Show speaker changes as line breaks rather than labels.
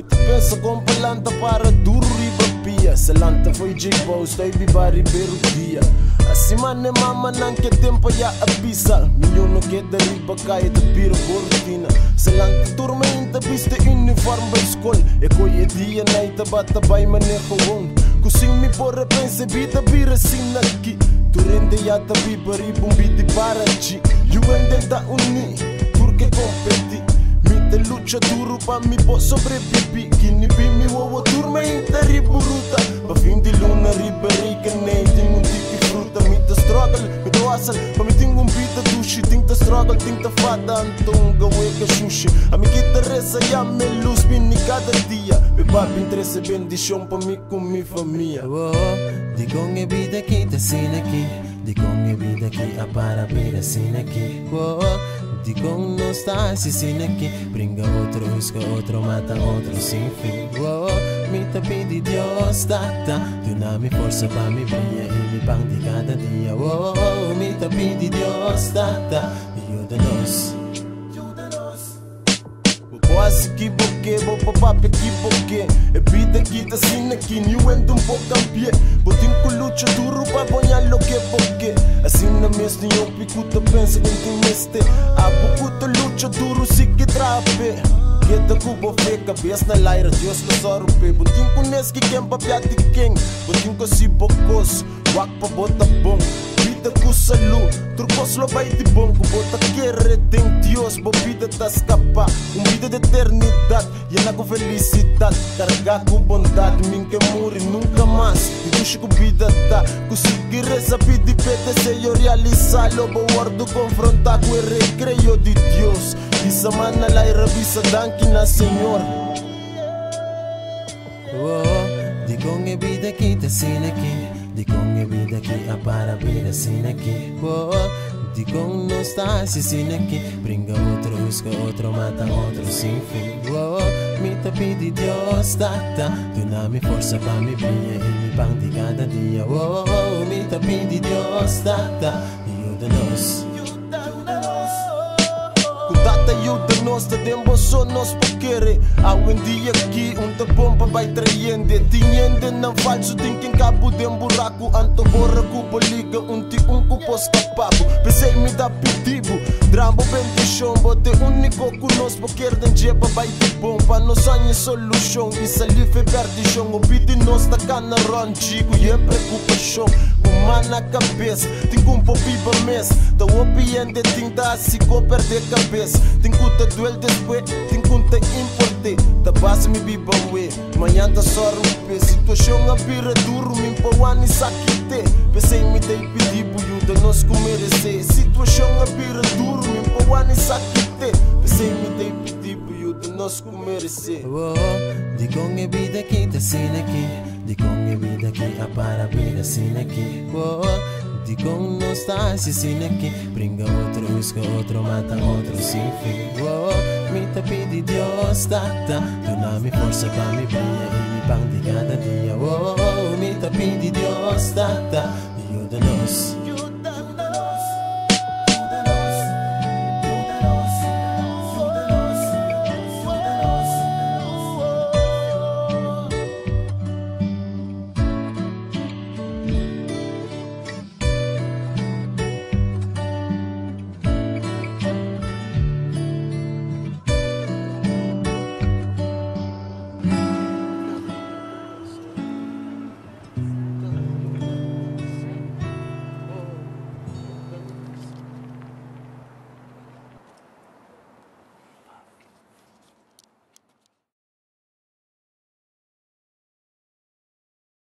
te pensa com planta para duro riba pia. Se lanta foi J-Bo, estou bibar ribeiro dia. Assim mane mama não que tempo já abisa. Milhão no que da riba caia de pira rotina. Se lanta turma inta viste uniforme da escola. E coi dia naita bata vai manejo on. Cozinho me porra pensa vida vira assim aqui. Turende já ta biba riba bidi para ti. You and da uni, porque competi. Me lucha duro pa mi po sobrevivi. Kini bi mi wowo turma inta ribu ruta. Pa fim de luna riba rica nem tem tipo fruta. Me ta struggle, me to hustle. Pa mi ting bita dushi, ting ta struggle, ting ta fada antung gawe ka sushi. A mi kita reza ya me luz bini cada dia. Me papi interesse bendición pa mi com mi família.
Di con e vida kita sin aqui. Di con e vida aqui a para ver sin aqui. Di con não está assim aqui. Brinca outro, busca outro, mata outro sem fim. Me te pedi Deus, tata. Tu na mi força pa mi brilha e me pão de cada dia. Me te pedi Deus, tata. Ajuda-nos.
Quase equivoquei, vou pra papo equivoquei. É vida que tá assim aqui, new end pouco campeão. Botim com luta duro pra banhar lo que porque. Assim na mesa de um picuta pensa que tem meste. A pouco luta duro se que trape. Que ta cubo fe cabeça na laira, Deus não só rupe. Botim com nesse que quem papia de quem. Botim com si bocos, wak pa bota bom. Vida com salu, turcos lo vai de bom. Bota querer tem Deus, bo vida tá escapar. Vida de eternidade, e ela com felicidade. Carregar com bondade, mim que morre nunca mais. E duxe com vida tá. Conseguir essa vida e PTC eu realizar. Lobo guardo confrontar com o recreio de Deus. E semana lá e revisa danke na Senhor.
Di con e vida que tá sin aqui. Di con e vida que a para ver sin aqui. Di con não está assim aqui. Brinca outro, busca outro, mata outro sem fim. Me te pedi Deus, tata. Tu na mi força pa mi brilha e me pão de cada dia. Me te pedi Deus, tata. Ajuda-nos.
Tata ajuda-nos, te demos só nós por querer. Há um dia aqui, te bomba vai traiende. Tinhende não falso, tem quem cabo de buraco. Anto borra cubo liga, ti cupo escapado. Pensei me dá pedido, drambo bendição. Bote único conosco, porque den jeba vai de bom. Pa nos sonhos solução, e sali fe perdição. O pedi nos da cana ronchico, e preocupação. Uma na cabeça, tem cumpo viva mês. Tá opiende, tem da se perder cabeça. Tem conta duel depois, tem conta importe. Da base me biba ué, manhã tá só romper. Situação a vira duro, me empauane saquite. Pensei me dei pedir buiuda, nós com merecer. Situação a vira duro, me empauane saquite. Pensei me dei pedir buiuda, nós com merecer.
Di con e vida que tá sin aqui. Di con e vida que a para ver sin aqui. Di con não está assim aqui. Brinca outro, busca outro, mata outro sem fim. Me te pedi Deus, tata. Tu na mi força pa mi brilha e me pão de cada dia. Me te pedi Deus, tata. Ajuda-nos.